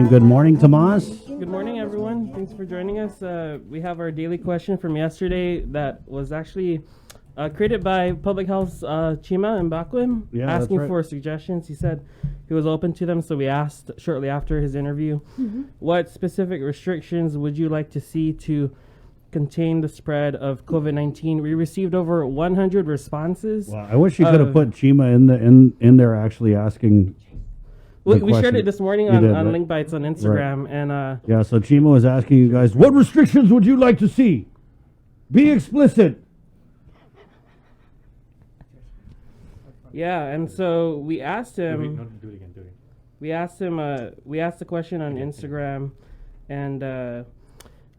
And good morning, Tomas. Good morning, everyone. Thanks for joining us. We have our daily question from yesterday that was actually created by Public Health's Chima Mbakwe, asking for suggestions. He said he was open to them, so we asked shortly after his interview, what specific restrictions would you like to see to contain the spread of COVID-19? We received over 100 responses. Well, I wish you could have put Chima in there actually asking. We shared it this morning on Link Bites on Instagram. And yeah, so Chima was asking you guys, what restrictions would you like to see? Be explicit. Yeah, and so we asked him. Do it again. We asked him. We asked the question on Instagram, and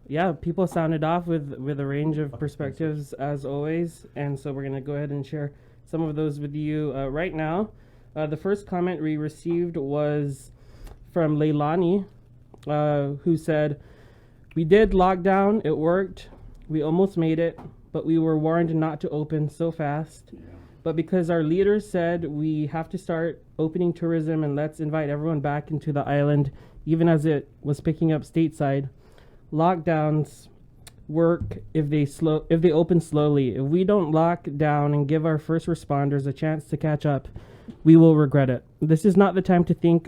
yeah, people sounded off with a range of perspectives as always. And so we're gonna go ahead and share some of those with you right now. The first comment we received was from Leilani, who said, "We did lockdown. It worked. We almost made it, but we were warned not to open so fast. But because our leaders said we have to start opening tourism and let's invite everyone back into the island, even as it was picking up stateside, lockdowns work if they open slowly. If we don't lock down and give our first responders a chance to catch up, we will regret it. This is not the time to think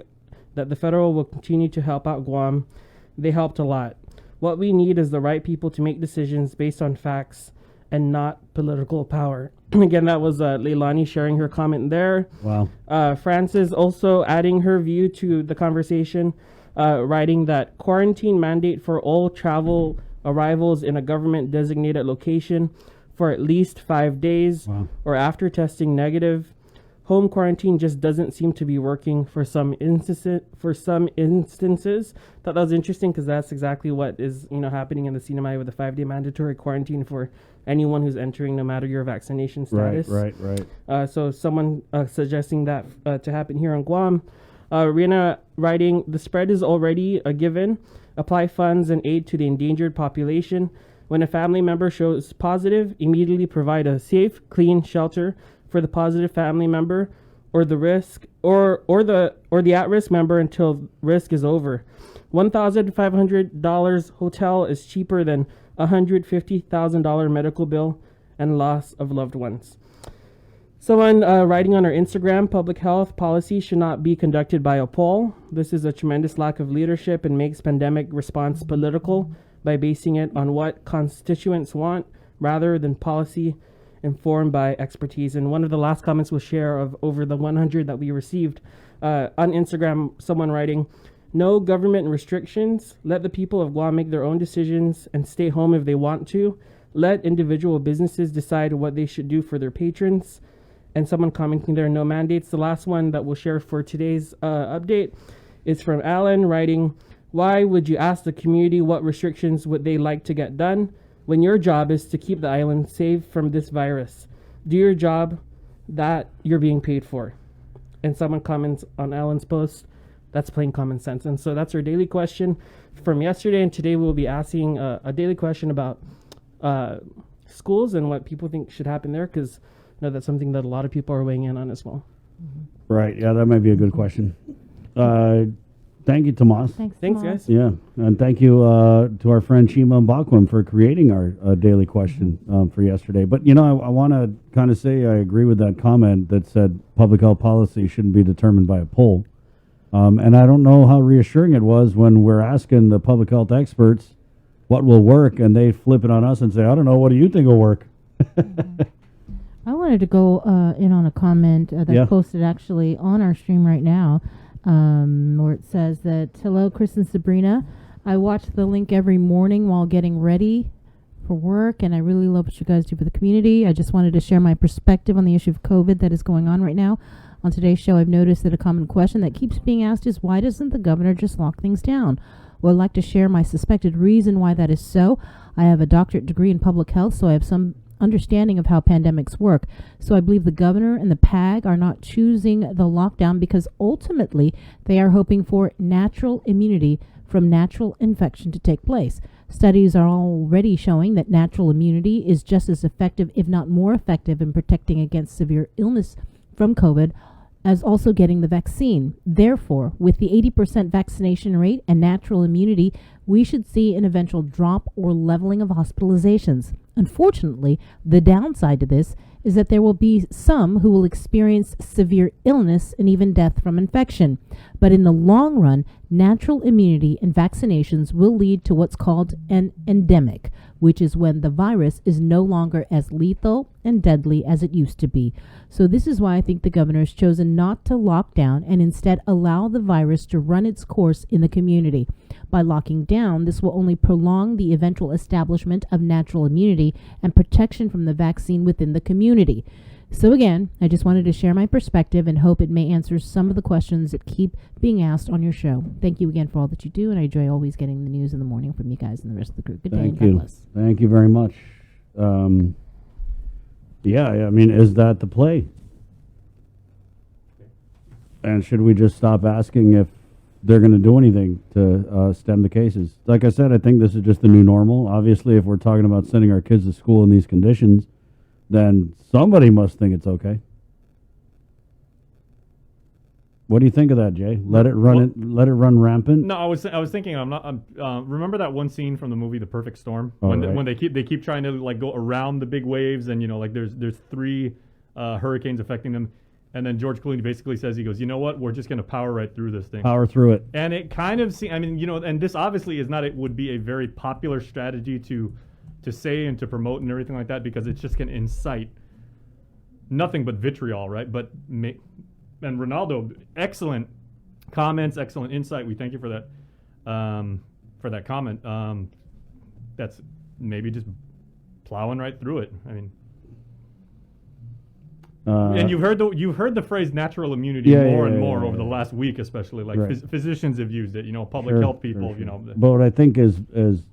that the federal will continue to help out Guam. They helped a lot. What we need is the right people to make decisions based on facts and not political power." Again, that was Leilani sharing her comment there. Wow. Frances also adding her view to the conversation, writing that quarantine mandate for all travel arrivals in a government designated location for at least 5 days or after testing negative. Home quarantine just doesn't seem to be working for some instances. Thought that was interesting because that's exactly what is happening in the CNMI with the 5-day mandatory quarantine for anyone who's entering, no matter your vaccination status. Right. So someone suggesting that to happen here on Guam. Rihanna writing, "The spread is already a given. Apply funds and aid to the endangered population. When a family member shows positive, immediately provide a safe, clean shelter for the positive family member or the risk or the at-risk member until risk is over. $1,500 hotel is cheaper than $150,000 medical bill and loss of loved ones." Someone writing on our Instagram, "Public health policy should not be conducted by a poll. This is a tremendous lack of leadership and makes pandemic response political by basing it on what constituents want rather than policy informed by expertise." And one of the last comments we'll share of over the 100 that we received on Instagram, someone writing, "No government restrictions. Let the people of Guam make their own decisions and stay home if they want to. Let individual businesses decide what they should do for their patrons." And someone commenting there, "No mandates." The last one that we'll share for today's update is from Alan writing, "Why would you ask the community what restrictions would they like to get done when your job is to keep the island safe from this virus? Do your job that you're being paid for." And someone comments on Alan's post, "That's plain common sense." And so that's our daily question from yesterday. And today we'll be asking a daily question about schools and what people think should happen there, because I know that's something that a lot of people are weighing in on as well. Right. Yeah, that might be a good question. Thank you, Tomas. Thanks, guys. Yeah, and thank you to our friend Chima Mbakwe for creating our daily question for yesterday. But, I want to kind of say I agree with that comment that said public health policy shouldn't be determined by a poll. And I don't know how reassuring it was when we're asking the public health experts what will work, and they flip it on us and say, "I don't know, what do you think will work?" I wanted to go in on a comment that's posted actually on our stream right now, where it says that, "Hello, Chris and Sabrina. I watch the link every morning while getting ready for work, and I really love what you guys do for the community. I just wanted to share my perspective on the issue of COVID that is going on right now. On today's show, I've noticed that a common question that keeps being asked is, why doesn't the governor just lock things down? Well, I'd like to share my suspected reason why that is so. I have a doctorate degree in public health, so I have some understanding of how pandemics work. So I believe the governor and the PAG are not choosing the lockdown because ultimately they are hoping for natural immunity from natural infection to take place. Studies are already showing that natural immunity is just as effective, if not more effective, in protecting against severe illness from COVID as also getting the vaccine. Therefore, with the 80% vaccination rate and natural immunity, we should see an eventual drop or leveling of hospitalizations. Unfortunately, the downside to this is that there will be some who will experience severe illness and even death from infection. But in the long run, natural immunity and vaccinations will lead to what's called an endemic, which is when the virus is no longer as lethal and deadly as it used to be. So this is why I think the governor has chosen not to lock down and instead allow the virus to run its course in the community. By locking down, this will only prolong the eventual establishment of natural immunity and protection from the vaccine within the community. So again, I just wanted to share my perspective and hope it may answer some of the questions that keep being asked on your show. Thank you again for all that you do, and I enjoy always getting the news in the morning from you guys and the rest of the group. Good day and God bless. Thank you very much. Yeah, I mean, is that the play? And should we just stop asking if they're going to do anything to stem the cases? Like I said, I think this is just the new normal. Obviously, if we're talking about sending our kids to school in these conditions, then somebody must think it's okay. What do you think of that, Jay? Let it run rampant. No, I was thinking. Remember that one scene from the movie The Perfect Storm when they keep trying to like go around the big waves, and like there's 3 hurricanes affecting them, and then George Clooney basically says, he goes, you know what, we're just going to power right through this thing. Power through it. And it kind of seems, I mean, and this obviously is not. It would be a very popular strategy to say and to promote and everything like that, because it's just going to incite nothing but vitriol, right? But and Ronaldo, excellent comments, excellent insight. We thank you for that comment. That's maybe just plowing right through it. I mean, and you've heard the phrase natural immunity more and more over the last week, especially like physicians have used it. Public health people. But what I think is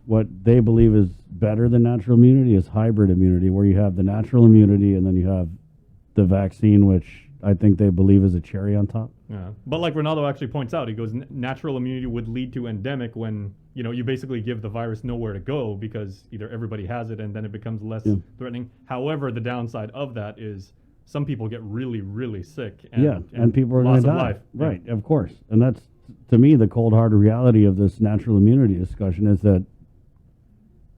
what they believe is better than natural immunity is hybrid immunity, where you have the natural immunity and then you have the vaccine, which I think they believe is a cherry on top. Yeah, but like Ronaldo actually points out, he goes, natural immunity would lead to endemic when you basically give the virus nowhere to go, because either everybody has it and then it becomes less threatening. However, the downside of that is some people get really, really sick. And people are going to die. Life. Right, of course. And that's, to me, the cold, hard reality of this natural immunity discussion is that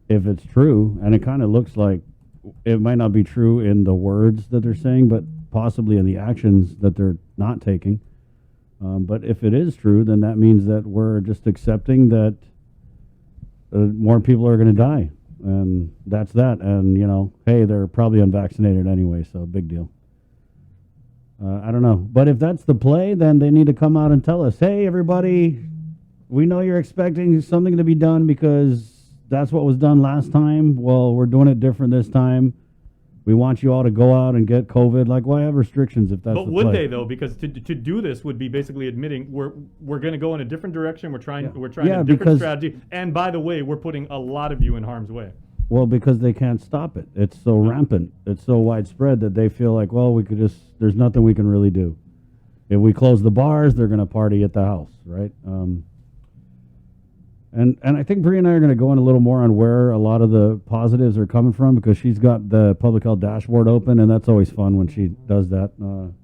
if it's true, and it kind of looks like it might not be true in the words that they're saying, but possibly in the actions that they're not taking. But if it is true, then that means that we're just accepting that more people are going to die. And that's that. And, hey, they're probably unvaccinated anyway, so big deal. I don't know. But if that's the play, then they need to come out and tell us, hey, everybody, we know you're expecting something to be done because that's what was done last time. Well, we're doing it different this time. We want you all to go out and get COVID. Like, why have restrictions if that's the play? But would they, though? Because to do this would be basically admitting we're going to go in a different direction. We're trying a different strategy. And by the way, we're putting a lot of you in harm's way. Well, because they can't stop it. It's so rampant. It's so widespread that they feel like, well, there's nothing we can really do. If we close the bars, they're going to party at the house, right? And I think Bree and I are going to go in a little more on where a lot of the positives are coming from, because she's got the public health dashboard open, and that's always fun when she does that.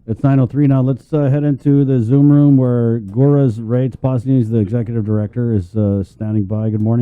It's 9:03 now. Let's head into the Zoom room where Gura's Rates Posni's, the executive director, is standing by. Good morning.